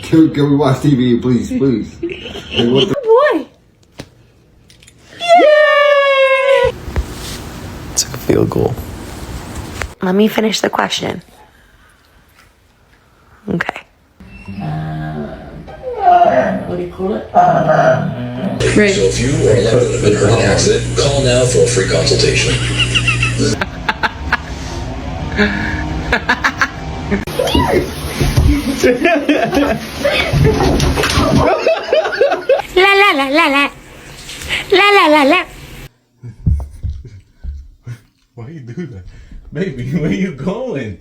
Can we watch TV, please, please? Like, what the Boy. Took a field goal. Let me finish the question. Okay. What do you call it? Right. So if you or a loved one have been hurt in an accident, call now for a free consultation. La la la la la. La la la la. Why you do that? Baby, where you going?